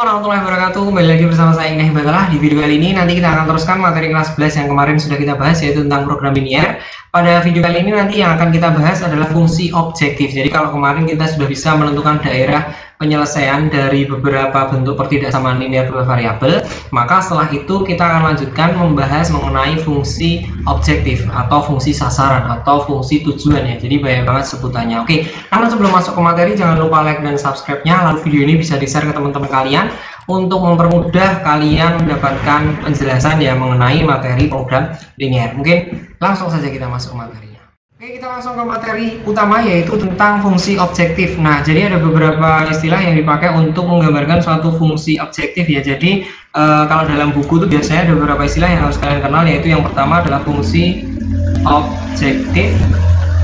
warahmatullahi wabarakatuh. Kembali lagi bersama saya Ineh Bagalah. Di video kali ini nanti kita akan teruskan materi kelas 11 yang kemarin sudah kita bahas, yaitu tentang program linier. Pada video kali ini nanti yang akan kita bahas adalah fungsi objektif. Jadi kalau kemarin kita sudah bisa menentukan daerah penyelesaian dari beberapa bentuk pertidaksamaan linear dua variabel, maka setelah itu kita akan lanjutkan membahas mengenai fungsi objektif atau fungsi sasaran atau fungsi tujuan ya. Jadi banyak banget sebutannya. Oke, karena sebelum masuk ke materi jangan lupa like dan subscribe-nya, lalu video ini bisa di-share ke teman-teman kalian untuk mempermudah kalian mendapatkan penjelasan ya mengenai materi program linier. Mungkin langsung saja kita masuk ke materinya. Oke, kita langsung ke materi utama, yaitu tentang fungsi objektif. Nah, jadi ada beberapa istilah yang dipakai untuk menggambarkan suatu fungsi objektif ya. Jadi kalau dalam buku itu biasanya ada beberapa istilah yang harus kalian kenal, yaitu yang pertama adalah fungsi objektif,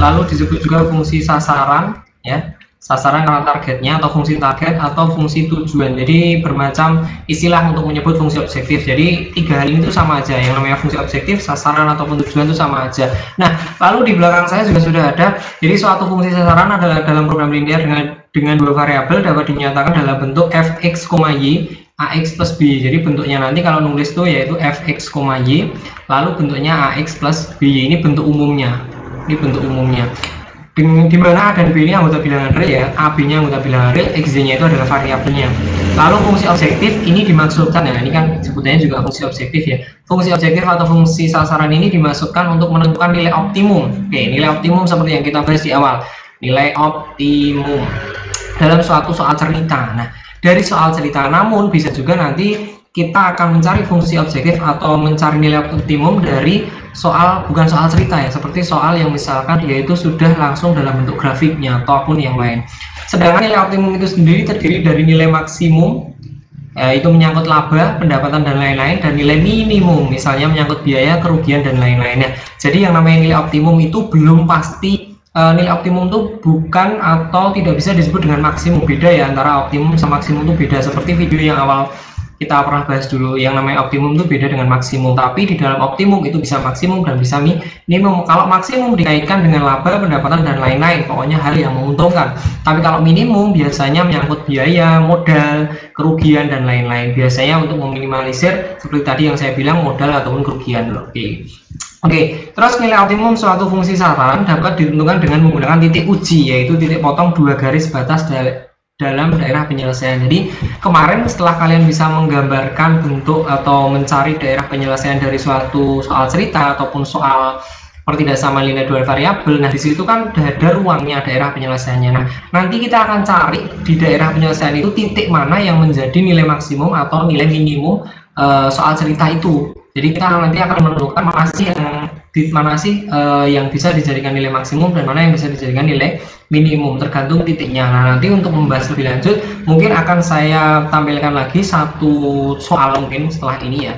lalu disebut juga fungsi sasaran ya. Sasaran karena targetnya, atau fungsi target, atau fungsi tujuan. Jadi bermacam istilah untuk menyebut fungsi objektif. Jadi tiga hal ini itu sama aja, yang namanya fungsi objektif, sasaran, ataupun tujuan itu sama aja. Nah, lalu di belakang saya juga sudah ada. Jadi suatu fungsi sasaran adalah dalam program linier dengan dua variabel dapat dinyatakan dalam bentuk fx, y, ax plus b. Jadi bentuknya nanti kalau nulis tuh yaitu fx, y, lalu bentuknya ax plus b. Ini bentuk umumnya. Ini bentuk umumnya. Di mana A dan B ini anggota bilangan real ya, AB-nya anggota bilangan real, XZ-nya itu adalah variabelnya. Lalu fungsi objektif ini dimaksudkan ya, ini kan sebutannya juga fungsi objektif ya. Fungsi objektif atau fungsi sasaran ini dimasukkan untuk menentukan nilai optimum. Oke, nilai optimum seperti yang kita bahas di awal. Nilai optimum dalam suatu soal cerita. Nah, dari soal cerita, namun bisa juga nanti kita akan mencari fungsi objektif atau mencari nilai optimum dari soal, bukan soal cerita ya, seperti soal yang misalkan yaitu sudah langsung dalam bentuk grafiknya ataupun yang lain. Sedangkan nilai optimum itu sendiri terdiri dari nilai maksimum, itu menyangkut laba, pendapatan dan lain-lain, dan nilai minimum misalnya menyangkut biaya, kerugian dan lain-lainnya. Jadi yang namanya nilai optimum itu belum pasti. Nilai optimum itu bukan atau tidak bisa disebut dengan maksimum. Beda ya, antara optimum sama maksimum itu beda. Seperti video yang awal kita pernah bahas dulu, yang namanya optimum itu beda dengan maksimum. Tapi di dalam optimum itu bisa maksimum dan bisa minimum. Kalau maksimum dikaitkan dengan laba, pendapatan dan lain-lain, pokoknya hal yang menguntungkan. Tapi kalau minimum biasanya menyangkut biaya, modal, kerugian dan lain-lain. Biasanya untuk meminimalisir seperti tadi yang saya bilang, modal ataupun kerugian. Oke, terus nilai optimum suatu fungsi sasaran dapat ditentukan dengan menggunakan titik uji, yaitu titik potong dua garis batas dalam daerah penyelesaian. Jadi kemarin setelah kalian bisa menggambarkan bentuk atau mencari daerah penyelesaian dari suatu soal cerita ataupun soal pertidaksamaan linear dua variabel, nah disitu kan ada ruangnya daerah penyelesaiannya. Nah, nanti kita akan cari di daerah penyelesaian itu titik mana yang menjadi nilai maksimum atau nilai minimum soal cerita itu. Jadi kita nanti akan menentukan mana sih yang bisa dijadikan nilai maksimum dan mana yang bisa dijadikan nilai minimum, tergantung titiknya. Nah, nanti untuk membahas lebih lanjut mungkin akan saya tampilkan lagi satu soal mungkin setelah ini ya.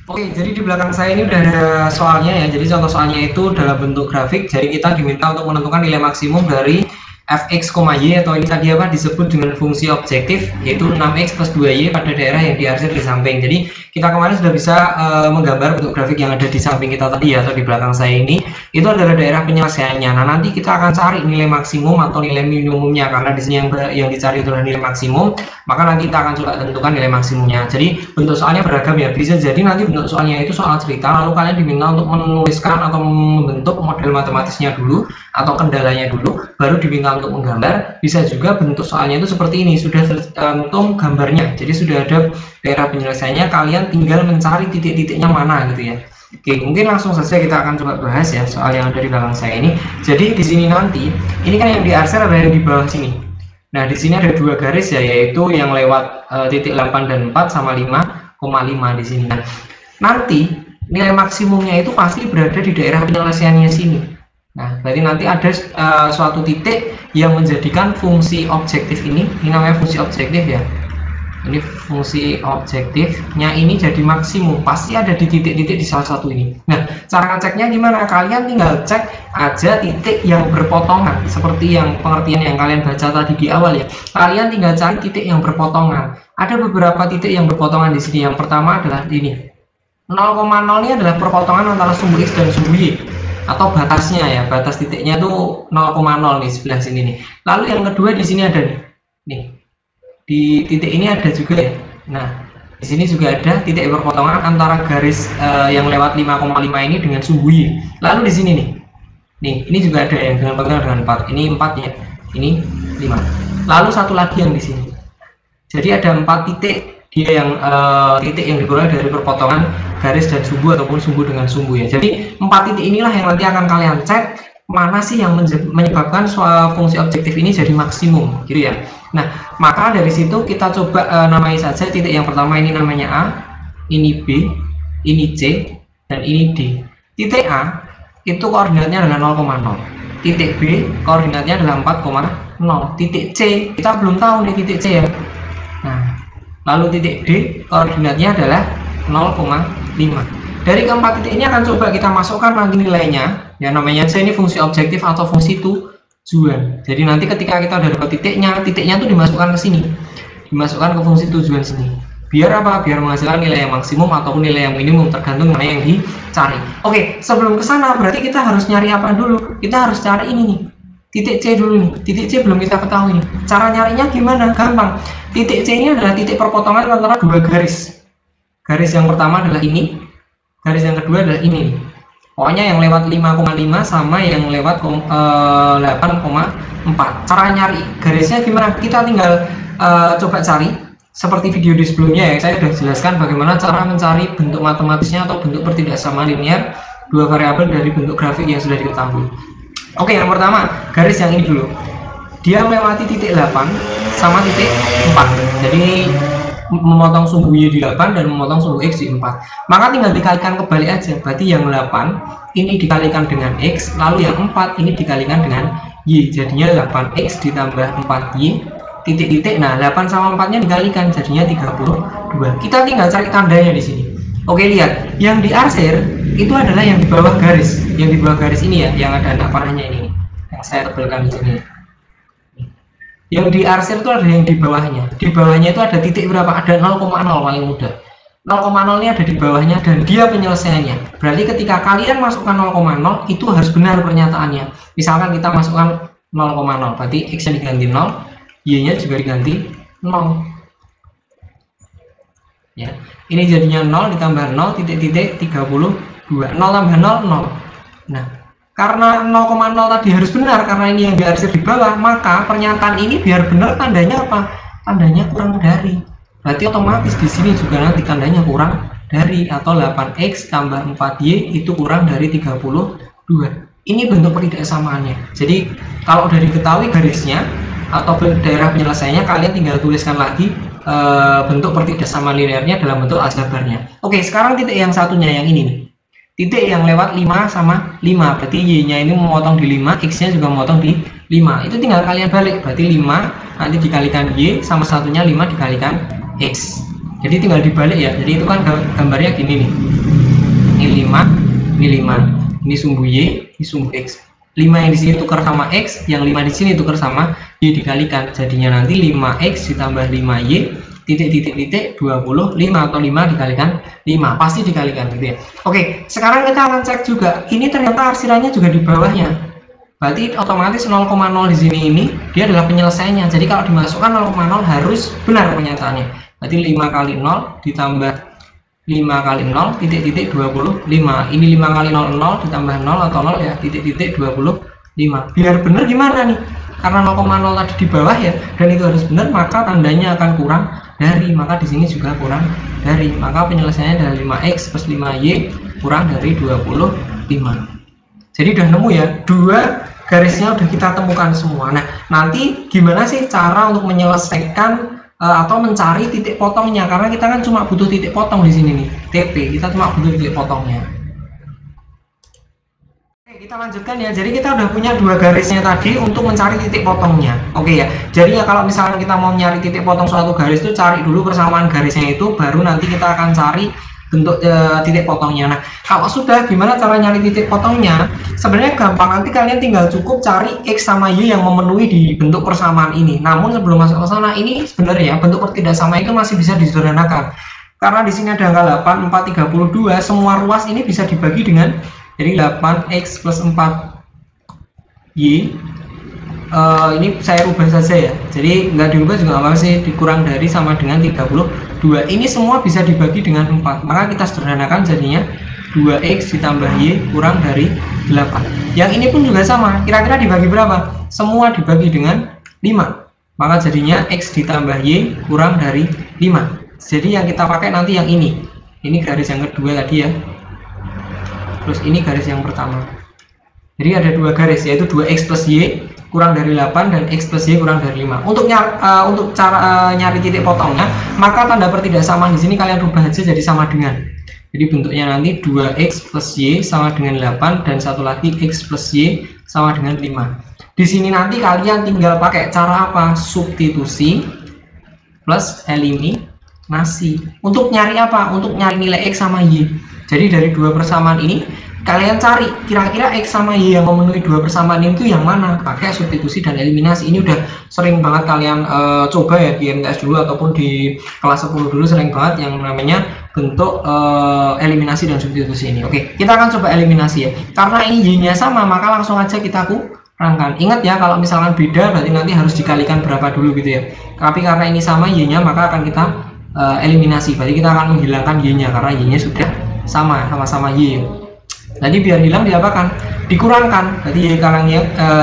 Oke, jadi di belakang saya ini udah ada soalnya ya. Jadi contoh soalnya itu dalam bentuk grafik. Jadi kita diminta untuk menentukan nilai maksimum dari fx, y, atau ini tadi apa disebut dengan fungsi objektif, yaitu 6x plus 2y pada daerah yang diarsir di samping. Jadi kita kemarin sudah bisa menggambar bentuk grafik yang ada di samping kita tadi ya, atau di belakang saya ini, itu adalah daerah penyelesaiannya. Nah, nanti kita akan cari nilai maksimum atau nilai minimumnya, karena di sini yang dicari itu adalah nilai maksimum, maka nanti kita akan coba tentukan nilai maksimumnya. Jadi bentuk soalnya beragam ya, bisa jadi nanti bentuk soalnya itu soal cerita, lalu kalian diminta untuk menuliskan atau membentuk model matematisnya dulu atau kendalanya dulu, baru diminta untuk menggambar. Bisa juga bentuk soalnya itu seperti ini, sudah tercantum gambarnya, jadi sudah ada daerah penyelesaiannya, kalian tinggal mencari titik-titiknya mana gitu ya. Oke, mungkin langsung saja kita akan coba bahas ya soal yang ada di belakang saya ini. Jadi di sini nanti, ini kan yang diarsir ada yang di bawah sini. Nah, di sini ada dua garis ya, yaitu yang lewat titik 8 dan 4 sama 5,5 di sini. Nah, nanti nilai maksimumnya itu pasti berada di daerah penyelesaiannya sini. Nah, berarti nanti ada suatu titik yang menjadikan fungsi objektif ini namanya fungsi objektif ya. Ini fungsi objektifnya ini jadi maksimum, pasti ada di titik-titik di salah satu ini. Nah, cara ngeceknya gimana? Kalian tinggal cek aja titik yang berpotongan, seperti yang pengertian yang kalian baca tadi di awal ya. Kalian tinggal cari titik yang berpotongan. Ada beberapa titik yang berpotongan di sini. Yang pertama adalah ini. 0,0 ini adalah perpotongan antara sumbu X dan sumbu Y, atau batasnya ya, batas titiknya tuh 0,0 nih sebelah sini nih. Lalu yang kedua di sini ada nih. di titik ini ada juga ya. Nah, di sini juga ada titik perpotongan antara garis yang lewat 5,5 ini dengan sumbu Y. Lalu di sini nih, ini juga ada yang dengan perpotongan dengan 4. Ini 4 ya, ini 5. Lalu satu lagi yang di sini. Jadi ada 4 titik, dia yang titik yang diperoleh dari perpotongan garis dan sumbu ataupun sumbu dengan sumbu ya. Jadi 4 titik inilah yang nanti akan kalian cek mana sih yang menyebabkan fungsi objektif ini jadi maksimum, gitu ya. Nah, maka dari situ kita coba namai saja titik yang pertama ini namanya A, ini B, ini C, dan ini D. Titik A itu koordinatnya adalah 0,0. Titik B koordinatnya adalah 4,0. Titik C kita belum tahu nih titik C ya. Nah, lalu titik D koordinatnya adalah 0,5. Dari keempat titik ini akan coba kita masukkan nanti nilainya, ya namanya C ini fungsi objektif atau fungsi tujuan. Jadi nanti ketika kita udah dapat titiknya tuh dimasukkan ke sini, dimasukkan ke fungsi tujuan sini. Biar apa? Biar menghasilkan nilai yang maksimum ataupun nilai yang minimum tergantung mana yang dicari. Oke, sebelum ke sana berarti kita harus nyari apa dulu? Kita harus cari ini nih, titik C dulu nih. Titik C belum kita ketahui nih. Cara nyarinya gimana? Gampang. Titik C ini adalah titik perpotongan antara dua garis. Garis yang pertama adalah ini. Garis yang kedua adalah ini. Pokoknya yang lewat 5,5 sama yang lewat 8,4. Cara nyari garisnya gimana? Kita tinggal coba cari seperti video di sebelumnya ya. Saya sudah jelaskan bagaimana cara mencari bentuk matematisnya atau bentuk pertidaksamaan linear dua variabel dari bentuk grafik yang sudah diketahui. Oke, yang pertama garis yang ini dulu. Dia melewati titik 8 sama titik 4. Jadi memotong sumbu Y di 8 dan memotong sumbu X di 4. Maka tinggal dikalikan kebalik aja. Berarti yang 8 ini dikalikan dengan X, lalu yang 4 ini dikalikan dengan Y. Jadinya 8X ditambah 4Y titik-titik. Nah, 8 sama 4-nya dikalikan jadinya 32. Kita tinggal cari tandanya di sini. Oke, lihat. Yang diarsir itu adalah yang di bawah garis. Yang di bawah garis ini ya, yang ada anak panahnya ini. Yang saya tebalkan di sini. Yang diarsir itu ada yang di bawahnya. Di bawahnya itu ada titik berapa? Ada 0,0 paling mudah. 0,0 ini ada di bawahnya dan dia penyelesaiannya. Berarti ketika kalian masukkan 0,0 itu harus benar pernyataannya. Misalkan kita masukkan 0,0, berarti X-nya diganti 0, Y-nya juga diganti 0. Ya. Ini jadinya 0 ditambah 0 titik-titik 32. 0 tambah 0, 0. Nah, karena 0,0 tadi harus benar karena ini yang diarsir di bawah, maka pernyataan ini biar benar tandanya apa? Tandanya kurang dari. Berarti otomatis di sini juga nanti tandanya kurang dari atau 8X tambah 4Y itu kurang dari 32. Ini bentuk pertidaksamaannya. Jadi kalau udah diketahui garisnya atau daerah penyelesaiannya, kalian tinggal tuliskan lagi bentuk pertidaksamaan linearnya dalam bentuk aljabarnya. Oke, sekarang titik yang satunya yang ini nih. Titik yang lewat 5 sama 5, berarti Y-nya ini memotong di 5, X-nya juga memotong di 5. Itu tinggal kalian balik, berarti 5 nanti dikalikan Y sama satunya 5 dikalikan X. Jadi tinggal dibalik ya. Jadi itu kan gambarnya gini nih. Ini 5, ini 5. Ini sumbu Y, ini sumbu X. 5 yang di sini tukar sama X, yang 5 di sini tukar sama Y dikalikan. Jadinya nanti 5X ditambah 5Y titik-titik 25 atau 5 dikalikan 5, pasti dikalikan gitu ya. Oke, sekarang kita akan cek juga ini ternyata arsirannya juga di bawahnya, berarti otomatis 0,0 di sini ini dia adalah penyelesaiannya. Jadi kalau dimasukkan 0,0 harus benar pernyataannya. Berarti 5 kali 0 ditambah 5 kali 0 titik-titik 25. Ini 5 kali 0 0 ditambah 0 atau 0 ya titik-titik 25. Biar benar gimana nih? Karena 0,0 tadi di bawah ya, dan itu harus benar, maka tandanya akan kurang dari, maka di sini juga kurang dari, maka penyelesaiannya dari 5X plus 5Y kurang dari 25. Jadi udah nemu ya, dua garisnya udah kita temukan semua. Nah, nanti gimana sih cara untuk menyelesaikan atau mencari titik potongnya, karena kita kan cuma butuh titik potong di sini nih, TP, kita cuma butuh titik potongnya. Kita lanjutkan ya. Jadi kita udah punya dua garisnya tadi untuk mencari titik potongnya. Oke ya. Jadi ya kalau misalnya kita mau nyari titik potong suatu garis itu cari dulu persamaan garisnya itu, baru nanti kita akan cari bentuk titik potongnya. Nah, kalau sudah gimana cara nyari titik potongnya? Sebenarnya gampang, nanti kalian tinggal cukup cari X sama Y yang memenuhi di bentuk persamaan ini. Namun sebelum masuk ke sana, ini sebenarnya bentuk pertidaksamaan itu masih bisa disederhanakan. Karena di sini ada angka 8, 4, 32, semua ruas ini bisa dibagi dengan jadi 8X plus 4Y ini saya ubah saja ya, jadi nggak diubah juga nggak apa-apa sih, dikurang dari sama dengan 32. Ini semua bisa dibagi dengan 4, maka kita sederhanakan jadinya 2x ditambah y kurang dari 8. Yang ini pun juga sama, kira-kira dibagi berapa? Semua dibagi dengan 5, maka jadinya x ditambah y kurang dari 5. Jadi yang kita pakai nanti yang ini garis yang kedua tadi ya, terus ini garis yang pertama. Jadi ada dua garis, yaitu 2x plus y kurang dari 8 dan x plus y kurang dari 5. Untuk cara nyari titik potongnya, maka tanda pertidaksamaan di sini kalian rubah aja jadi sama dengan. Jadi bentuknya nanti 2x plus y sama dengan 8 dan satu lagi x plus y sama dengan 5. Di sini nanti kalian tinggal pakai cara apa? Substitusi plus eliminasi. Untuk nyari apa? Untuk nyari nilai x sama y. Jadi dari dua persamaan ini kalian cari kira-kira x sama y yang memenuhi dua persamaan itu yang mana, pakai substitusi dan eliminasi. Ini udah sering banget kalian coba ya di MTS dulu ataupun di kelas 10 dulu, sering banget yang namanya bentuk eliminasi dan substitusi ini. Oke, kita akan coba eliminasi ya. Karena ini y-nya sama, maka langsung aja kita kurangkan. Ingat ya, kalau misalkan beda berarti nanti harus dikalikan berapa dulu gitu ya. Tapi karena ini sama y-nya, maka akan kita eliminasi. Berarti kita akan menghilangkan y-nya karena y-nya sudah sama-sama y. Jadi biar hilang diapakan? Dikurangkan. Berarti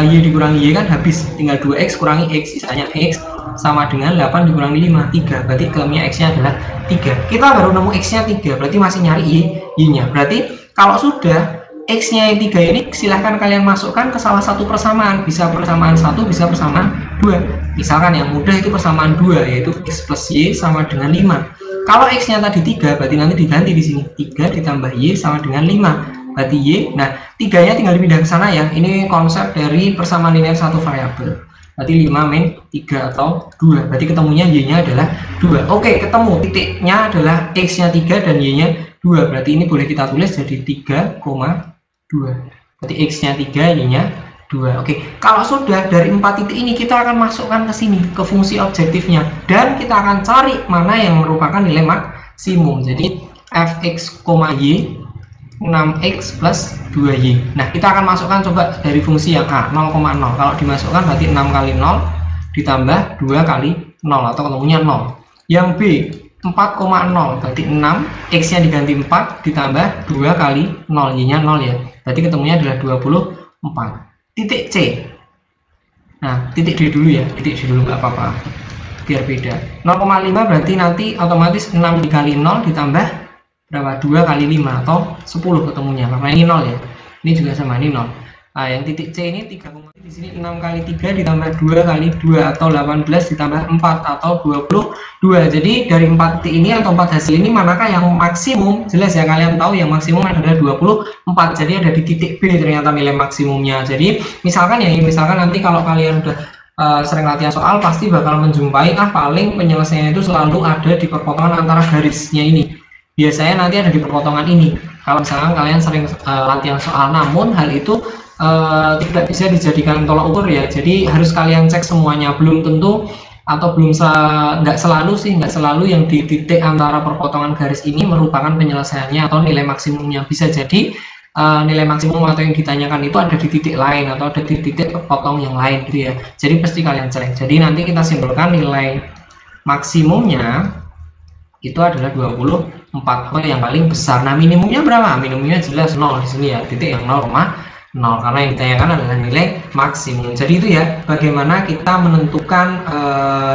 y dikurangi y kan habis, tinggal 2x kurangi x, sisanya x sama dengan 8 dikurangi 5, 3. Berarti kelemnya x-nya adalah 3. Kita baru nemu x-nya 3, berarti masih nyari y-nya. Berarti kalau sudah x-nya yang 3 ini silahkan kalian masukkan ke salah satu persamaan. Bisa persamaan 1, bisa persamaan 2. Misalkan yang mudah itu persamaan 2, yaitu x plus y sama dengan 5. Kalau x-nya tadi 3, berarti nanti diganti di sini. 3 ditambah y sama dengan 5. Berarti y, nah 3-nya tinggal dipindah ke sana ya. Ini konsep dari persamaan linear satu variabel. Berarti 5 min 3 atau 2. Berarti ketemunya y-nya adalah 2. Oke, ketemu titiknya adalah x-nya 3 dan y-nya 2. Berarti ini boleh kita tulis jadi 3,2. Berarti x-nya 3, y-nya 2. Oke, kalau sudah dari 4 titik ini kita akan masukkan ke sini, ke fungsi objektifnya, dan kita akan cari mana yang merupakan nilai maksimum. Jadi fx, y 6x plus 2y. Nah, kita akan masukkan coba dari fungsi yang a, 0,0. Kalau dimasukkan berarti 6 kali 0 ditambah 2 kali 0 atau ketemunya 0. Yang b 4,0 berarti 6, x-nya diganti 4 ditambah 2 kali 0, y-nya 0 ya. Berarti ketemunya adalah 24. Titik c. Nah, titik d dulu ya, titik d dulu nggak apa-apa. Biar beda. 0,5 berarti nanti otomatis 6 dikali 0 ditambah berapa? 2 kali 5 atau 10 ketemunya, karena ini 0 ya. Ini juga sama, ini 0. Nah, yang titik C ini 3, di sini 6 kali 3 ditambah 2 kali 2 atau 18 ditambah 4 atau 22. Jadi dari 4 titik ini atau 4 hasil ini manakah yang maksimum? Jelas ya, kalian tahu yang maksimum adalah 24. Jadi ada di titik B ternyata nilai maksimumnya. Jadi misalkan ya, misalkan nanti kalau kalian udah sering latihan soal pasti bakal menjumpai paling penyelesaiannya itu selalu ada di perpotongan antara garisnya ini. Biasanya nanti ada di perpotongan ini. Kalau misalkan kalian sering latihan soal, namun hal itu tidak bisa dijadikan tolak ukur ya. Jadi harus kalian cek semuanya. Belum tentu atau nggak selalu yang di titik antara perpotongan garis ini merupakan penyelesaiannya atau nilai maksimumnya. Bisa jadi nilai maksimum atau yang ditanyakan itu ada di titik lain atau ada di titik potong yang lain gitu ya. Jadi pasti kalian cek. Jadi nanti kita simpulkan nilai maksimumnya itu adalah 24 yang paling besar. Nah, minimumnya berapa? Minimumnya jelas 0 di sini ya, titik yang 0,0, karena yang ditanyakan adalah nilai maksimum. Jadi itu ya, bagaimana kita menentukan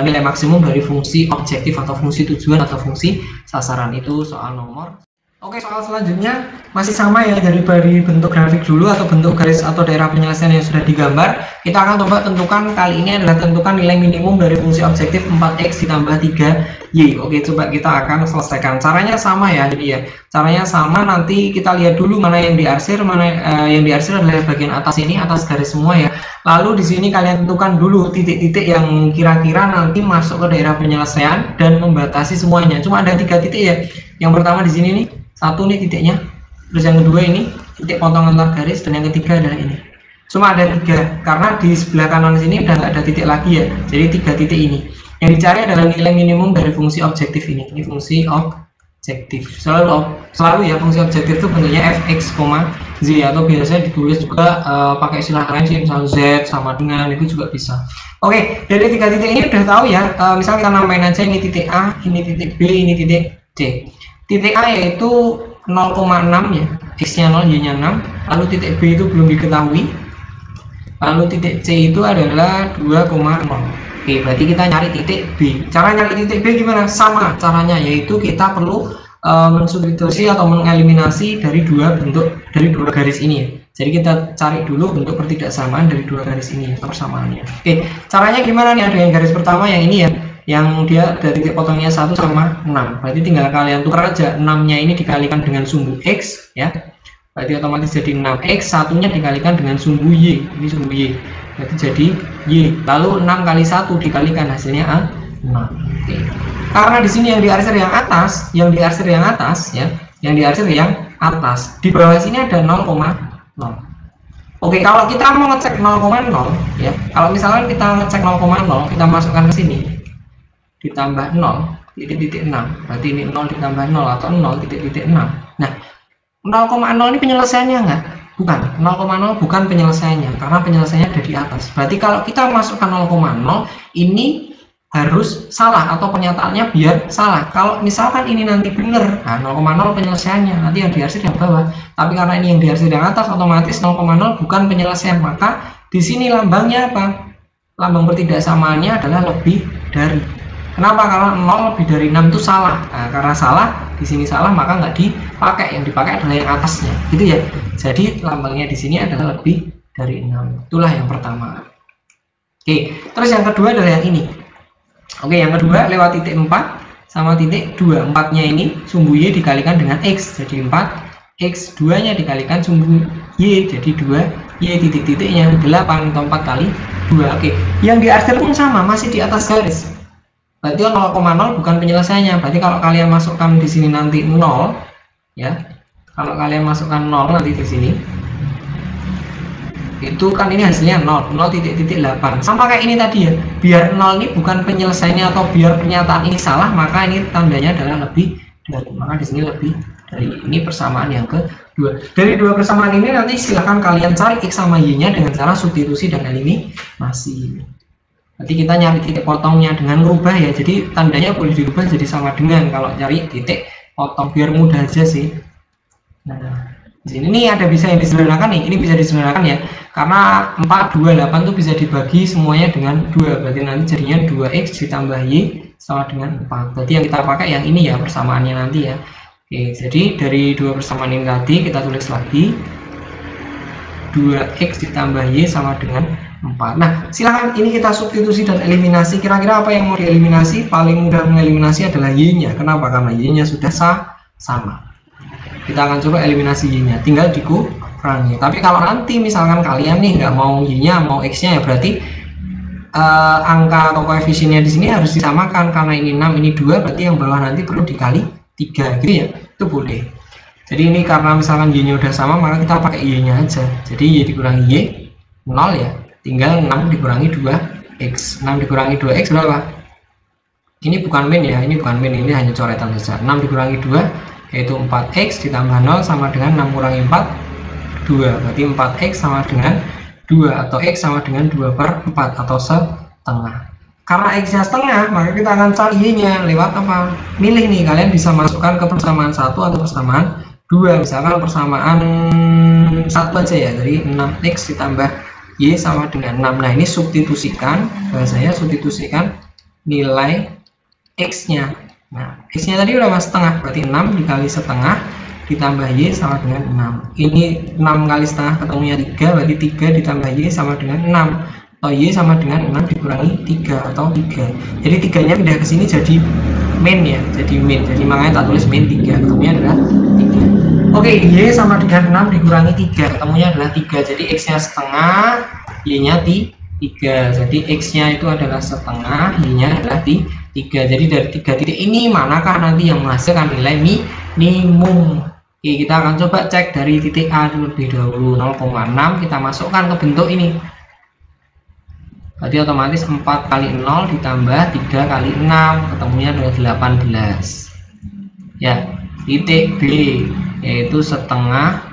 nilai maksimum dari fungsi objektif atau fungsi tujuan atau fungsi sasaran. Itu soal nomor. Oke, soal selanjutnya masih sama ya, dari bentuk grafik dulu atau bentuk garis atau daerah penyelesaian yang sudah digambar. Kita akan coba tentukan, kali ini adalah tentukan nilai minimum dari fungsi objektif 4x ditambah 3y. Oke, coba kita akan selesaikan. Caranya sama ya, jadi ya caranya sama. Nanti kita lihat dulu mana yang diarsir, yang diarsir adalah bagian atas ini, atas garis semua ya. Lalu di sini kalian tentukan dulu titik-titik yang kira-kira nanti masuk ke daerah penyelesaian dan membatasi semuanya. Cuma ada 3 titik ya. Yang pertama di sini nih, 1 nih titiknya, terus yang kedua ini titik potongan antar garis, dan yang ketiga adalah ini. Cuma ada 3 karena di sebelah kanan sini udah nggak ada titik lagi ya, jadi 3 titik ini. Yang dicari adalah nilai minimum dari fungsi objektif ini fungsi objektif. objektif. Selalu ya fungsi objektif itu bentuknya fx, z, atau biasanya ditulis juga pakai istilah lain sih, misalnya z sama dengan, itu juga bisa. Oke, dari tiga titik ini udah tahu ya. Misal kita namain aja ini titik A, ini titik B, ini titik C. Titik A yaitu 0,6 ya, x-nya 0, y-nya 6. Lalu titik B itu belum diketahui. Lalu titik C itu adalah 2,0. Oke, berarti kita nyari titik B. Cara nyari titik B gimana? Sama caranya, yaitu kita perlu mensubstitusi atau mengeliminasi dari dua garis ini ya. Jadi kita cari dulu bentuk pertidaksamaan dari dua garis ini persamaannya. Oke, caranya gimana nih? Ada yang garis pertama yang ini ya, yang dia dari titik potongnya 1 sama 6. Berarti tinggal kalian tukar aja, 6-nya ini dikalikan dengan sumbu X ya. Berarti otomatis jadi 6X, satunya dikalikan dengan sumbu Y. Ini sumbu Y. Berarti jadi Y. Lalu 6 kali 1 dikalikan hasilnya A, 6. Oke. Karena di sini yang diarsir yang atas, yang diarsir yang atas ya, yang diarsir yang atas. Di bawah sini ada 0,0. Oke, kalau kita mau ngecek 0,0 ya. Kalau misalkan kita ngecek 0,0, kita masukkan ke sini. Ditambah 0 titik-titik 6. Berarti ini 0 ditambah 0 atau 0 titik-titik 6. Nah, 0,0 ini penyelesaiannya enggak? Bukan. 0,0 bukan penyelesaiannya, karena penyelesaiannya ada di atas. Berarti kalau kita masukkan 0,0, ini harus salah atau pernyataannya biar salah. Kalau misalkan ini nanti benar, nah 0,0 penyelesaiannya, nanti yang diarsir yang bawah. Tapi karena ini yang diarsir yang atas, otomatis 0,0 bukan penyelesaian. Maka di sini lambangnya apa? Lambang pertidaksamaannya adalah lebih dari. Kenapa? Karena 0 lebih dari 6 itu salah. Nah, karena salah, di sini salah, maka nggak dipakai. Yang dipakai adalah yang atasnya, gitu ya. Jadi lambangnya di sini adalah lebih dari 6. Itulah yang pertama. Oke, terus yang kedua adalah yang ini. Oke, yang kedua lewat titik 4 sama titik 2. 4-nya ini sumbu Y dikalikan dengan X, jadi 4. X 2-nya dikalikan sumbu Y, jadi 2. Y titik-titiknya 8 atau 4 kali 2. Oke, yang diarsir pun sama, masih di atas garis. Berarti 0,0 bukan penyelesaiannya. Berarti kalau kalian masukkan di sini nanti 0 ya. Kalau kalian masukkan 0 nanti di sini, itu kan ini hasilnya 0 titik-titik 8. Sama kayak ini tadi ya. Biar 0 ini bukan penyelesaiannya atau biar pernyataan ini salah, maka ini tandanya adalah lebih dari. Maka di sini lebih dari. Ini persamaan yang kedua. Dari dua persamaan ini nanti silahkan kalian cari X sama Y-nya dengan cara substitusi dan eliminasi. Nanti kita nyari titik potongnya dengan merubah ya. Jadi tandanya boleh dirubah jadi sama dengan kalau cari titik potong, biar mudah aja sih. Nah, di sini nih ada bisa yang disederhanakan nih. Ini bisa disederhanakan ya. Karena 4, 2, 8 itu bisa dibagi semuanya dengan 2. Berarti nanti jadinya 2X ditambah Y sama dengan 4. Berarti yang kita pakai yang ini ya persamaannya nanti ya. Oke, jadi dari dua persamaan ini tadi kita tulis lagi 2X ditambah Y sama dengan 4. Nah, silahkan ini kita substitusi dan eliminasi. Kira-kira apa yang mau dieliminasi? Paling mudah mengeliminasi adalah Y-nya. Kenapa? Karena Y-nya sudah sama. Kita akan coba eliminasi Y-nya. Tinggal dikurangi. Tapi kalau nanti misalkan kalian nih nggak mau Y-nya, mau X-nya ya berarti angka atau koefisiennya di sini harus disamakan. Karena ini 6, ini 2, berarti yang bawah nanti perlu dikali 3 gitu ya. Itu boleh. Jadi ini karena misalkan Y-nya udah sama, maka kita pakai Y-nya aja. Jadi Y dikurangi Y 0 ya. Tinggal 6 dikurangi 2X. 6 dikurangi 2X berapa? Ini bukan min ya, ini bukan min, ini hanya coretan saja. 6 dikurangi 2 yaitu 4X ditambah 0 sama dengan 6 kurangi 4 2. Berarti 4X sama dengan 2 atau X sama dengan 2/4 atau setengah. Karena X-nya setengah, maka kita akan cari Y-nya lewat apa? Milih nih, kalian bisa masukkan ke persamaan 1 atau persamaan 2. Misalkan persamaan 1 aja ya, dari 6X ditambah Y sama dengan 6. Nah, ini substitusikan, bahasanya substitusikan nilai X-nya. Nah, X-nya tadi berapa? Setengah, berarti 6 dikali setengah ditambah Y sama dengan 6. Ini 6 kali setengah ketemunya 3, berarti 3 ditambah Y sama dengan 6. Atau Y sama dengan 6 dikurangi 3 atau 3. Jadi 3-nya pindah ke sini jadi min ya, jadi min. Jadi makanya tak tulis min 3, ketemunya adalah 3. Oke, Y sama dengan 6 dikurangi 3, ketemunya adalah 3. Jadi X-nya setengah, Y-nya 3. Jadi X-nya itu adalah setengah, Y-nya adalah 3. Jadi dari 3 titik ini manakah nanti yang menghasilkan nilai minimum? Oke, kita akan coba cek dari titik A terlebih dahulu. 0,6 kita masukkan ke bentuk ini. Berarti otomatis 4 kali 0 ditambah 3 kali 6, ketemunya adalah 18. Ya. titik B, yaitu setengah,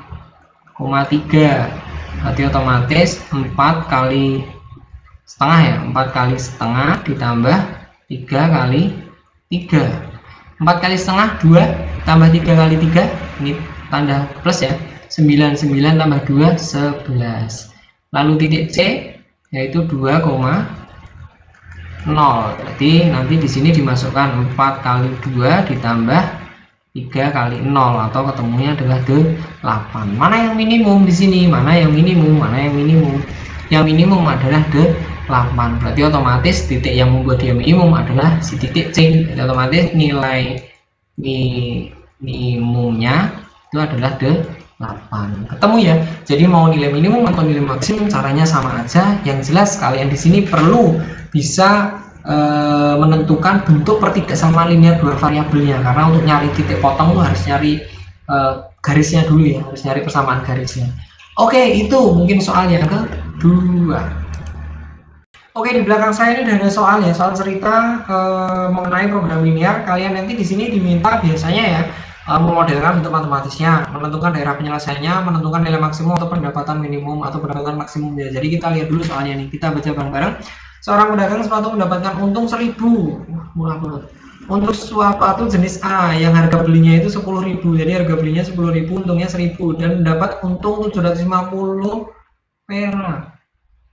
3. Berarti otomatis 4 kali setengah ya, 4 kali setengah ditambah 3 kali 3. 4 kali setengah 2 tambah 3 kali 3, ini tanda plus ya, 9 tambah 2 11. Lalu titik C yaitu 2,0. Berarti nanti di sini dimasukkan 4 kali 2 ditambah 3 kali 0, atau ketemunya adalah 8. Mana yang minimum di sini? Mana yang minimum? Mana yang minimum? Yang minimum adalah 8. Berarti otomatis titik yang membuat dia minimum adalah si titik C. Jadi otomatis nilai minimumnya itu adalah 8. Ketemu ya. Jadi mau nilai minimum atau nilai maksimum caranya sama aja. Yang jelas kalian di sini perlu bisa menentukan bentuk pertidaksamaan linear dua variabelnya, karena untuk nyari titik potong tuh harus nyari garisnya dulu ya, harus nyari persamaan garisnya. Oke, itu mungkin soal yang kedua. Oke, di belakang saya ini ada soal ya, soal cerita mengenai program linear. Kalian nanti di sini diminta biasanya ya memodelkan bentuk matematisnya, menentukan daerah penyelesaiannya, menentukan nilai maksimum atau pendapatan minimum atau pendapatan maksimum ya. Jadi kita lihat dulu soalnya nih, kita baca bareng-bareng. Seorang pedagang sepatu mendapatkan untung 1.000. Murah banget. Untuk sepatu jenis A yang harga belinya itu 10.000. Jadi harga belinya 10.000, untungnya 1.000 dan mendapat untung 750 perak.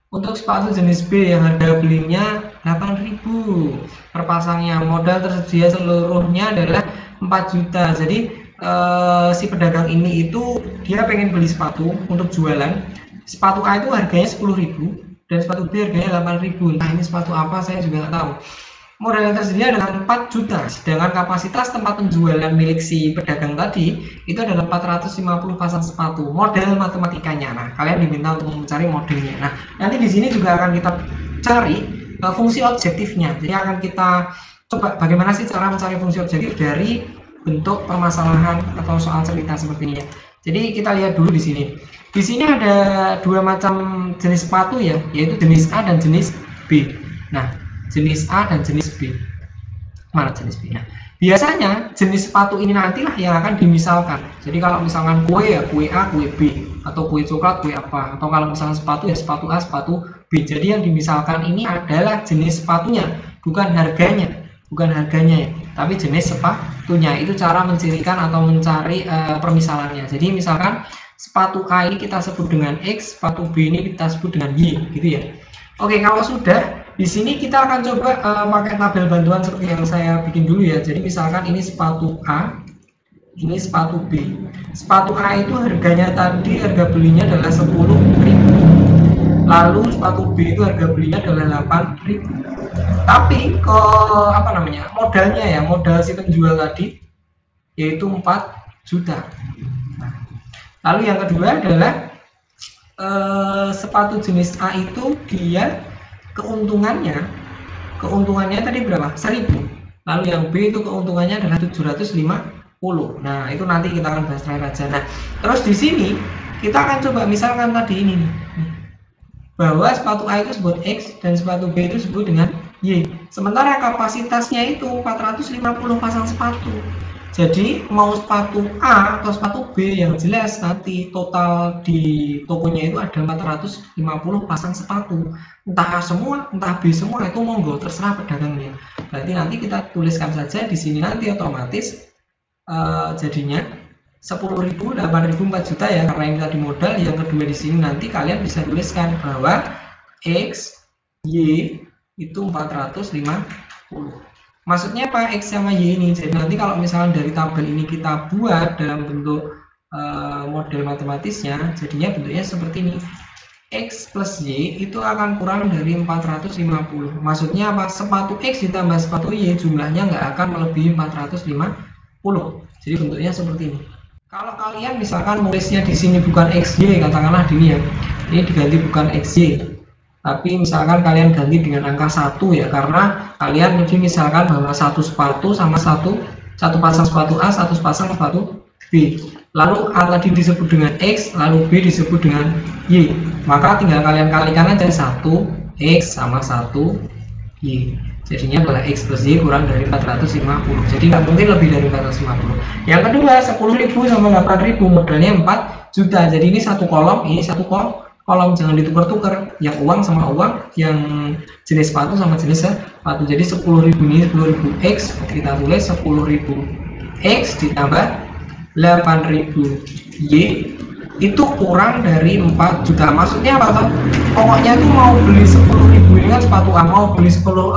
Untuk sepatu jenis B yang harga belinya 8.000 per pasangnya, modal tersedia seluruhnya adalah 4 juta. Jadi si pedagang ini itu dia pengen beli sepatu untuk jualan. Sepatu A itu harganya 10.000 dan sepatu B harganya 8.000. Nah, ini sepatu apa saya juga nggak tahu. Modal yang tersedia adalah 4 juta, sedangkan kapasitas tempat penjualan milik si pedagang tadi itu adalah 450 pasang sepatu. Model matematikanya. Nah, kalian diminta untuk mencari modelnya. Nah, nanti di sini juga akan kita cari fungsi objektifnya. Jadi akan kita coba bagaimana sih cara mencari fungsi objektif dari bentuk permasalahan atau soal cerita seperti ini ya. Jadi kita lihat dulu di sini. Di sini ada dua macam jenis sepatu ya, yaitu jenis A dan jenis B. Nah, jenis A dan jenis B. Mana jenis B? Nah, biasanya jenis sepatu ini nantilah yang akan dimisalkan. Jadi kalau misalkan kue ya kue A, kue B, atau kue coklat, kue apa, atau kalau misalkan sepatu ya sepatu A, sepatu B. Jadi yang dimisalkan ini adalah jenis sepatunya, bukan harganya, ya, tapi jenis sepatunya. Itu cara mencirikan atau mencari permisalannya. Jadi misalkan sepatu A ini kita sebut dengan X, sepatu B ini kita sebut dengan Y, gitu ya. Oke, kalau sudah di sini kita akan coba pakai tabel bantuan seperti yang saya bikin dulu ya. Jadi misalkan ini sepatu A, ini sepatu B. Sepatu A itu harganya tadi harga belinya adalah 10.000. Lalu sepatu B itu harga belinya adalah 8.000. Tapi modalnya ya, modal si penjual tadi yaitu 4 juta. Lalu yang kedua adalah sepatu jenis A itu dia keuntungannya tadi berapa? 1.000. Lalu yang B itu keuntungannya adalah 750. Nah, itu nanti kita akan bahas terakhir aja. Nah, terus di sini kita akan coba misalkan tadi ini nih, bahwa sepatu A itu disebut X dan sepatu B itu disebut dengan Y. Sementara kapasitasnya itu 450 pasang sepatu. Jadi mau sepatu A atau sepatu B yang jelas nanti total di tokonya itu ada 450 pasang sepatu. Entah A semua, entah B semua, itu monggo terserah pedagangnya. Berarti nanti kita tuliskan saja di sini nanti otomatis jadinya 10.000, 8.000, 4 juta ya, karena ini tadi modal. Yang kedua di sini nanti kalian bisa tuliskan bahwa X, Y itu 450. Maksudnya apa X sama Y ini? Jadi nanti kalau misalnya dari tabel ini kita buat dalam bentuk model matematisnya, jadinya bentuknya seperti ini. X plus Y itu akan kurang dari 450. Maksudnya apa? Sepatu X ditambah sepatu Y jumlahnya nggak akan melebihi 450. Jadi bentuknya seperti ini. Kalau kalian misalkan nulisnya di sini bukan XY, katakanlah ini ya, ini diganti bukan XY. Tapi misalkan kalian ganti dengan angka 1 ya, karena kalian misalkan bahwa satu sepatu sama satu pasang sepatu A, satu pasang sepatu B. Lalu A tadi disebut dengan X, lalu B disebut dengan Y. Maka tinggal kalian kalikan aja 1 X sama 1 Y. Jadinya adalah X plus Y kurang dari 450. Jadi nggak mungkin lebih dari 450. Yang kedua, 10.000 sama 8.000 modalnya 4 juta. Jadi ini satu kolom, ini satu kolom, jangan ditukar-tukar. Yang uang sama uang, yang jenis sepatu sama jenis sepatu. Jadi 10.000 ini 10.000 X, kita tulis 10.000 X ditambah 8.000 Y itu kurang dari 4 juta. Maksudnya apa toh? Pokoknya tuh mau beli 10.000 ini kan sepatu A, mau beli sepatu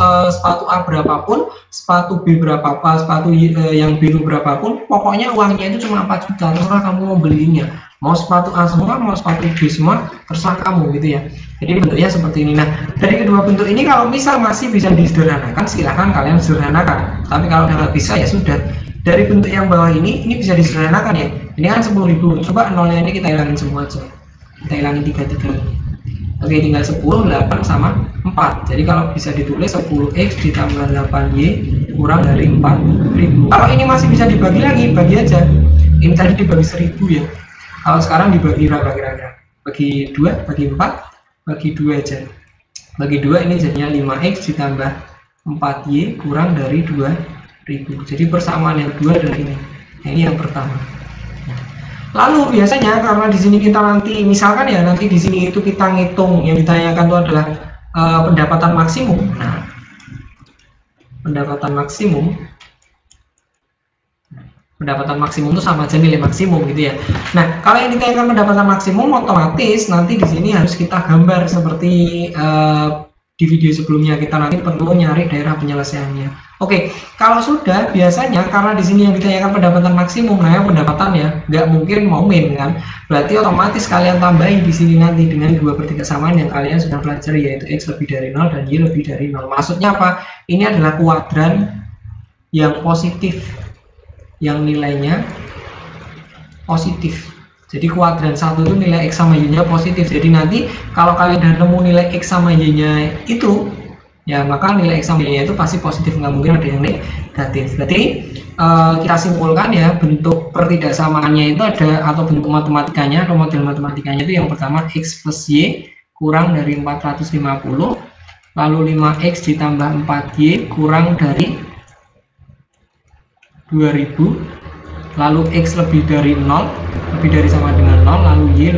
A berapapun, sepatu B berapapun, sepatu yang B itu berapapun, pokoknya uangnya itu cuma 4 juta. Terserah kamu mau belinya, mau sepatu A semua, mau sepatu B semua, terserah kamu gitu ya. Jadi bentuknya seperti ini. Nah, dari kedua bentuk ini kalau misal masih bisa disederhanakan, silahkan kalian sederhanakan. Tapi kalau nggak bisa ya sudah. Dari bentuk yang bawah ini bisa disederhanakan ya. Ini kan 10.000. Coba nolnya ini kita hilangin semua aja. Kita hilangin 3 ini. Oke, tinggal 10, 8 sama 4. Jadi kalau bisa ditulis 10x ditambah 8y kurang dari 4.000. Kalau ini masih bisa dibagi lagi, bagi aja. Ini tadi dibagi 1.000 ya. Kalau sekarang dibagi berapa kira-kira? Bagi 2, bagi 4, bagi 2 aja. Bagi 2 ini jadinya 5x ditambah 4y kurang dari 2.000. Jadi persamaan yang kedua adalah ini. Nah, ini yang pertama. Lalu biasanya karena di sini kita nanti misalkan ya nanti di sini itu kita ngitung yang ditanyakan itu adalah pendapatan maksimum. Nah, pendapatan maksimum itu sama aja nilai maksimum gitu ya. Nah, kalau yang ditanyakan pendapatan maksimum otomatis nanti di sini harus kita gambar seperti di video sebelumnya, kita nanti perlu nyari daerah penyelesaiannya. Oke, kalau sudah biasanya karena di sini yang ditanyakan pendapatan maksimum, nah pendapatan ya nggak mungkin mau min kan, berarti otomatis kalian tambahin di sini nanti dengan 2/3 kesamaan yang kalian sudah pelajari, yaitu x lebih dari 0 dan y lebih dari 0. Maksudnya apa? Ini adalah kuadran yang positif, yang nilainya positif. Jadi kuadran 1 itu nilai x sama y-nya positif. Jadi nanti kalau kalian udah nemu nilai x sama y-nya itu, ya maka nilai x sama y-nya itu pasti positif, nggak mungkin ada yang negatif. Berarti kita simpulkan ya, bentuk pertidaksamaannya itu ada, atau bentuk matematikanya atau model matematikanya itu yang pertama x plus y kurang dari 450, lalu 5x ditambah 4y kurang dari 2000, lalu x lebih dari 0, lebih dari sama dengan 0, lalu y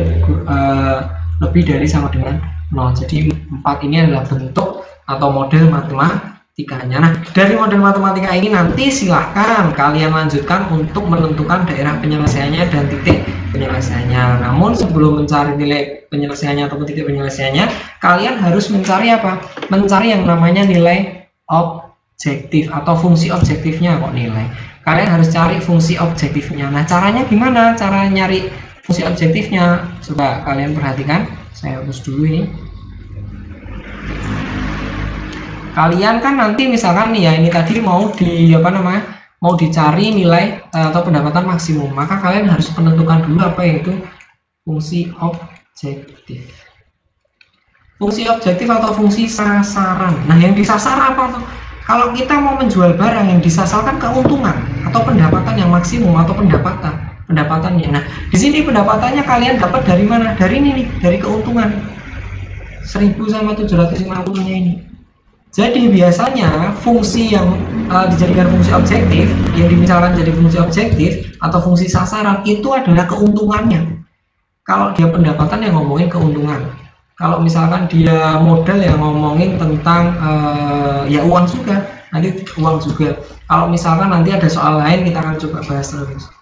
lebih dari sama dengan 0. Jadi 4 ini adalah bentuk atau model matematikanya. Nah, dari model matematika ini nanti silahkan kalian lanjutkan untuk menentukan daerah penyelesaiannya dan titik penyelesaiannya. Namun sebelum mencari nilai penyelesaiannya atau titik penyelesaiannya, kalian harus mencari apa? Mencari yang namanya nilai objektif atau fungsi objektifnya. Kok nilai? Kalian harus cari fungsi objektifnya. Nah, caranya gimana? Cara nyari fungsi objektifnya, coba kalian perhatikan. Saya hapus dulu ini. Kalian kan nanti misalkan nih ya, ini tadi mau mau dicari nilai atau pendapatan maksimum, maka kalian harus menentukan dulu apa yaitu fungsi objektif. Fungsi objektif atau fungsi sasaran. Nah, yang disasar apa tuh? Kalau kita mau menjual barang, yang disasarkan keuntungan atau pendapatan yang maksimum atau pendapatannya. Nah, di sini pendapatannya kalian dapat dari mana? Dari ini nih, dari keuntungan 1.000 sama 750-nya ini. Jadi biasanya fungsi yang dijadikan fungsi objektif, yang dimisalkan jadi fungsi objektif atau fungsi sasaran itu adalah keuntungannya. Kalau dia pendapatan yang ngomongin keuntungan. Kalau misalkan dia modal yang ngomongin tentang ya uang juga, nanti uang juga. Kalau misalkan nanti ada soal lain kita akan coba bahas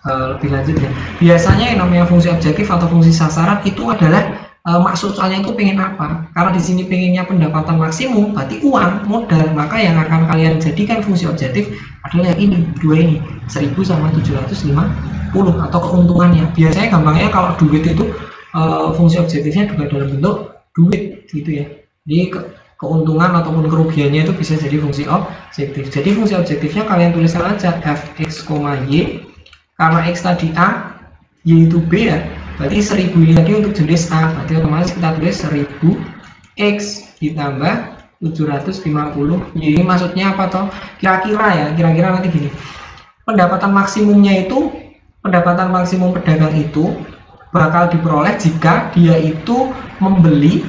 lebih lanjut ya. Biasanya yang namanya fungsi objektif atau fungsi sasaran itu adalah maksud soalnya itu pengen apa? Karena di sini pengennya pendapatan maksimum, berarti uang modal, maka yang akan kalian jadikan fungsi objektif adalah yang ini, dua ini, 1.000 sama 750 atau keuntungannya. Biasanya gampangnya kalau duit itu fungsi objektifnya juga dalam bentuk duit gitu ya. Jadi keuntungan ataupun kerugiannya itu bisa jadi fungsi objektif. Jadi fungsi objektifnya kalian tuliskan aja fx, y, karena x tadi a, y itu b ya. Berarti 1.000 ini tadi untuk jenis a, berarti otomatis kita tulis 1.000 x ditambah 750 y. Ini maksudnya apa toh? Kira-kira nanti gini. Pendapatan maksimumnya itu, pendapatan maksimum pedagang itu bakal diperoleh jika dia itu membeli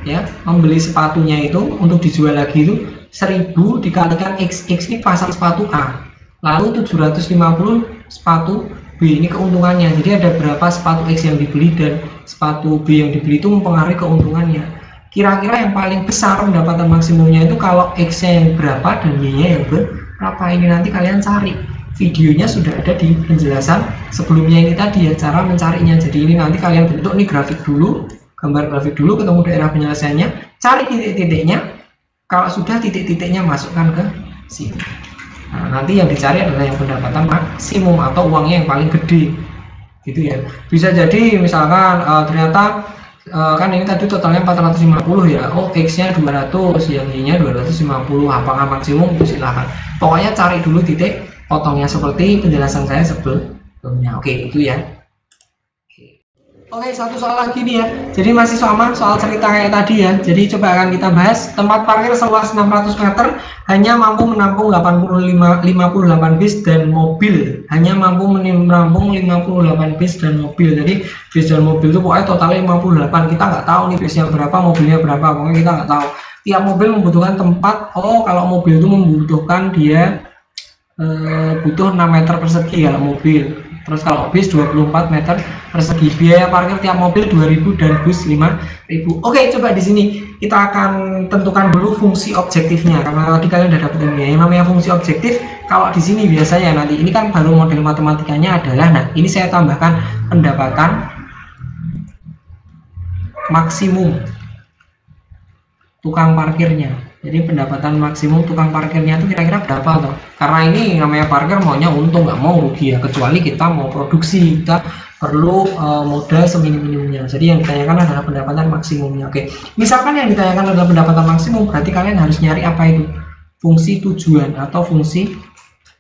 ya, membeli sepatunya itu untuk dijual lagi itu 1000 dikalikan X ini pasang sepatu A, lalu 750 sepatu B, ini keuntungannya. Jadi ada berapa sepatu X yang dibeli dan sepatu B yang dibeli itu mempengaruhi keuntungannya. Kira-kira yang paling besar pendapatan maksimumnya itu kalau X-nya yang berapa dan Y-nya yang berapa. Ini nanti kalian cari, videonya sudah ada di penjelasan sebelumnya ini tadi ya, cara mencarinya. Jadi ini nanti kalian bentuk nih grafik dulu, gambar grafik dulu, ketemu daerah penyelesaiannya, cari titik-titiknya. Kalau sudah titik-titiknya masukkan ke sini. Nah, nanti yang dicari adalah yang pendapatan maksimum atau uangnya yang paling gede, gitu ya. Bisa jadi misalkan ternyata kan ini tadi totalnya 450 ya, oh X-nya 200, yang Y-nya 250, apakah maksimum? Itu silahkan. Pokoknya cari dulu titik potongnya seperti penjelasan saya sebelumnya. Oke, itu ya. Oke, satu soal lagi nih ya. Jadi masih sama soal cerita kayak tadi ya. Jadi coba akan kita bahas, tempat parkir seluas 600 meter hanya mampu menampung 58 bis dan mobil. Hanya mampu menampung 58 bis dan mobil. Jadi bis dan mobil itu pokoknya totalnya 58. Kita nggak tahu nih bisnya berapa, mobilnya berapa. Pokoknya kita nggak tahu. Tiap mobil membutuhkan tempat. Oh, kalau mobil itu membutuhkan dia butuh 6 meter persegi kalau mobil. Terus kalau bis 24 meter persegi. Biaya parkir tiap mobil 2000 dan bus 5000. Oke, coba di sini kita akan tentukan dulu fungsi objektifnya, karena tadi kalian udah dapet ini. Yang namanya fungsi objektif kalau di sini biasanya nanti ini kan baru model matematikanya adalah, nah ini saya tambahkan pendapatan maksimum tukang parkirnya. Jadi pendapatan maksimum tukang parkirnya itu kira-kira berapa toh? Karena ini namanya parkir maunya untung, nggak mau rugi ya, kecuali kita mau produksi, kita perlu modal seminim-minimnya. Jadi yang ditanyakan adalah pendapatan maksimumnya. Oke, misalkan yang ditanyakan adalah pendapatan maksimum, berarti kalian harus nyari apa itu? Fungsi tujuan atau fungsi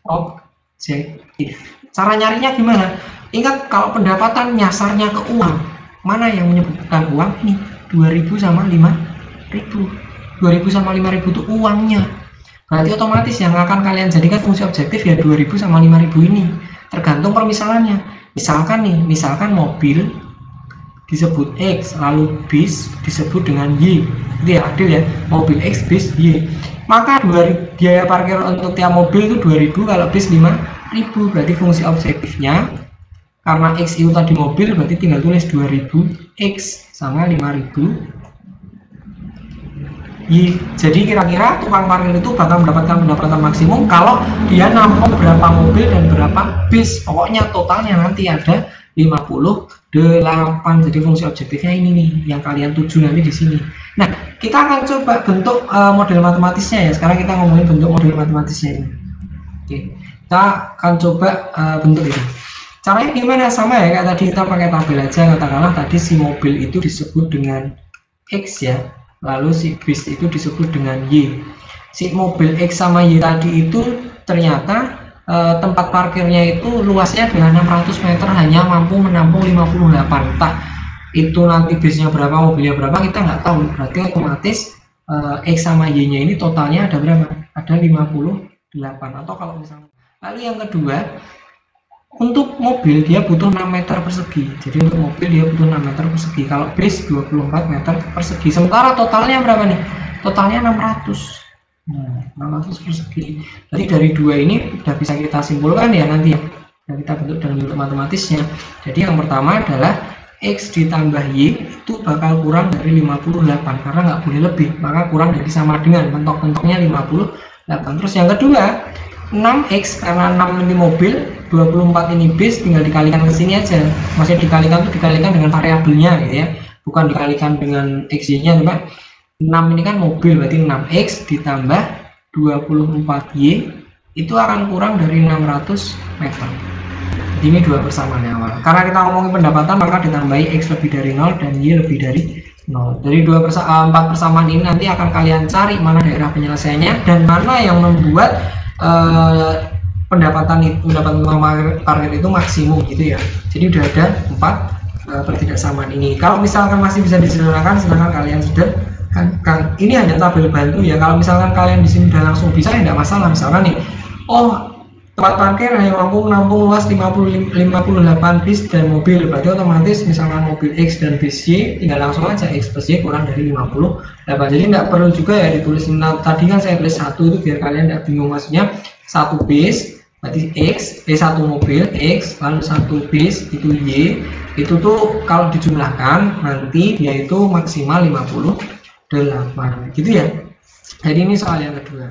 objektif. Cara nyarinya gimana? Ingat, kalau pendapatan nyasarnya ke uang, mana yang menyebutkan uang? Ini 2000 sama 5000. 2000 sama 5000 itu uangnya. Berarti otomatis yang akan kalian jadikan fungsi objektif ya 2000 sama 5000 ini. Tergantung permisalannya. Misalkan nih, misalkan mobil disebut X, lalu bis disebut dengan Y. Itu ya adil ya, mobil X, bis, Y. Maka biaya parkir untuk tiap mobil itu 2000, kalau bis 5000. Berarti fungsi objektifnya, karena X itu tadi mobil, berarti tinggal tulis 2000 X sama 5000 Y. Jadi kira-kira tukang parkir itu bakal mendapatkan pendapatan maksimum kalau dia nampung berapa mobil dan berapa bis. Pokoknya totalnya nanti ada 58. Jadi fungsi objektifnya ini nih yang kalian tuju nanti di sini. Nah, kita akan coba bentuk model matematisnya ya. Sekarang kita ngomongin bentuk model matematisnya ini. Oke, kita akan coba bentuk ini. Caranya gimana? Sama ya kayak tadi, kita pakai tabel aja. Katakanlah tadi si mobil itu disebut dengan X ya, lalu si bis itu disebut dengan Y. Si mobil X sama Y tadi itu ternyata tempat parkirnya itu luasnya adalah 600 meter, hanya mampu menampung 58. Entah itu nanti bisnya berapa, mobilnya berapa, kita nggak tahu. Berarti otomatis X sama Y nya ini totalnya ada berapa? Ada 58. Atau kalau misalnya, lalu yang kedua, untuk mobil dia butuh 6 meter persegi. Jadi untuk mobil dia butuh 6 meter persegi. Kalau bis 24 meter persegi. Sementara totalnya berapa nih? Totalnya 600. Nah, 600 persegi. Jadi dari dua ini udah bisa kita simpulkan ya nanti ya. Dan kita bentuk dalam bentuk matematisnya. Jadi yang pertama adalah X ditambah Y itu bakal kurang dari 58 karena nggak boleh lebih. Maka kurang dari sama dengan, mentok-mentoknya 58. Terus yang kedua 6X, karena 6 ini mobil, 24 ini bis, tinggal dikalikan ke sini aja. Maksudnya dikalikan itu dikalikan dengan variabelnya gitu ya, bukan dikalikan dengan XY nya. Coba 6 ini kan mobil, berarti 6X ditambah 24Y itu akan kurang dari 600 meter. Jadi ini dua persamaan awal. Karena kita ngomongin pendapatan, maka ditambahi X lebih dari 0 dan Y lebih dari 0. Dari 4 persamaan ini nanti akan kalian cari mana daerah penyelesaiannya dan mana yang membuat pendapatan parkir itu maksimum gitu ya. Jadi udah ada 4 pertidaksamaan ini. Kalau misalkan masih bisa disederhanakan, silahkan kalian sederhanakan. Ini hanya tabel bantu ya. Kalau misalkan kalian di sini udah langsung bisa, ya tidak masalah. Misalkan nih, oh tempat parkir hanya mampu menampung luas 58 bis dan mobil, berarti otomatis misalkan mobil X dan bis Y tinggal langsung aja X plus Y kurang dari 58, jadi nggak perlu juga ya ditulis. Tadi kan saya tulis 1 itu biar kalian nggak bingung, maksudnya 1 bis berarti X, 1 mobil X, lalu 1 bis itu Y, itu tuh kalau dijumlahkan nanti dia itu maksimal 58 gitu ya. Jadi ini soal yang kedua.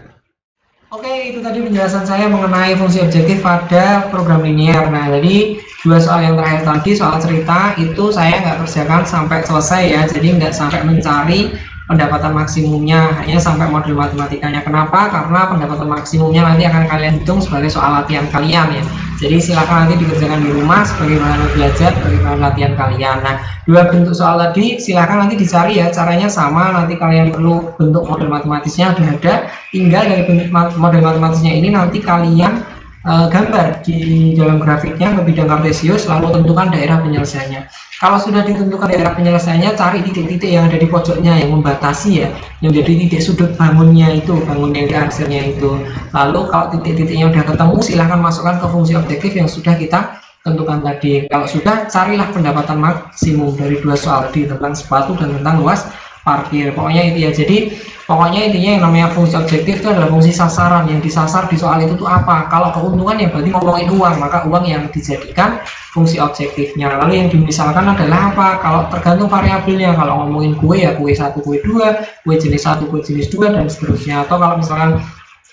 Oke, itu tadi penjelasan saya mengenai fungsi objektif pada program linear. Nah, jadi dua soal yang terakhir tadi, soal cerita, itu saya nggak kerjakan sampai selesai ya. Jadi nggak sampai mencari pendapatan maksimumnya, hanya sampai model matematikanya. Kenapa? Karena pendapatan maksimumnya nanti akan kalian hitung sebagai soal latihan kalian ya. Jadi silakan nanti dikerjakan di rumah sebagai bahan belajar, sebagai bahan latihan kalian. Nah, dua bentuk soal tadi silakan nanti dicari ya, caranya sama. Nanti kalian perlu bentuk model matematisnya ada, tinggal dari bentuk model matematisnya ini nanti kalian gambar di dalam grafiknya ke bidang kartesius, lalu tentukan daerah penyelesaiannya. Kalau sudah ditentukan daerah penyelesaiannya, cari titik-titik yang ada di pojoknya yang membatasi ya, yang jadi titik sudut bangunnya itu, bangun yang hasilnya itu. Lalu kalau titik-titiknya sudah ketemu, silahkan masukkan ke fungsi objektif yang sudah kita tentukan tadi. Kalau sudah, carilah pendapatan maksimum dari dua soal tadi tentang sepatu dan tentang luas parkir. Pokoknya itu ya. Jadi pokoknya intinya yang namanya fungsi objektif itu adalah fungsi sasaran, yang disasar di soal itu tuh apa. Kalau keuntungan ya berarti ngomongin uang, maka uang yang dijadikan fungsi objektifnya. Lalu yang dimisalkan adalah apa? Kalau tergantung variabelnya, kalau ngomongin kue ya kue 1, kue 2, kue jenis 1, kue jenis 2 dan seterusnya. Atau kalau misalkan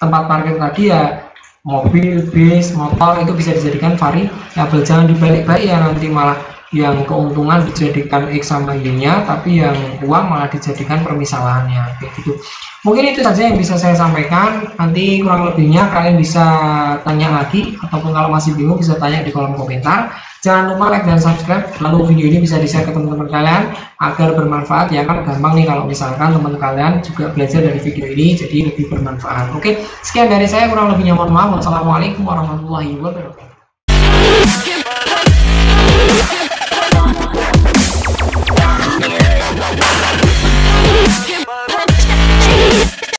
tempat parkir tadi ya mobil, bis, motor, itu bisa dijadikan variabel. Jangan dibalik-balik ya, nanti malah yang keuntungan dijadikan X sama Y-nya, tapi yang uang malah dijadikan permisalahannya, kayak gitu. Mungkin itu saja yang bisa saya sampaikan. Nanti kurang lebihnya kalian bisa tanya lagi, ataupun kalau masih bingung bisa tanya di kolom komentar. Jangan lupa like dan subscribe, lalu video ini bisa di-share ke teman-teman kalian agar bermanfaat ya. Kan gampang nih kalau misalkan teman kalian juga belajar dari video ini, jadi lebih bermanfaat. Oke, sekian dari saya, kurang lebihnya mohon maaf. Wassalamualaikum warahmatullahi wabarakatuh.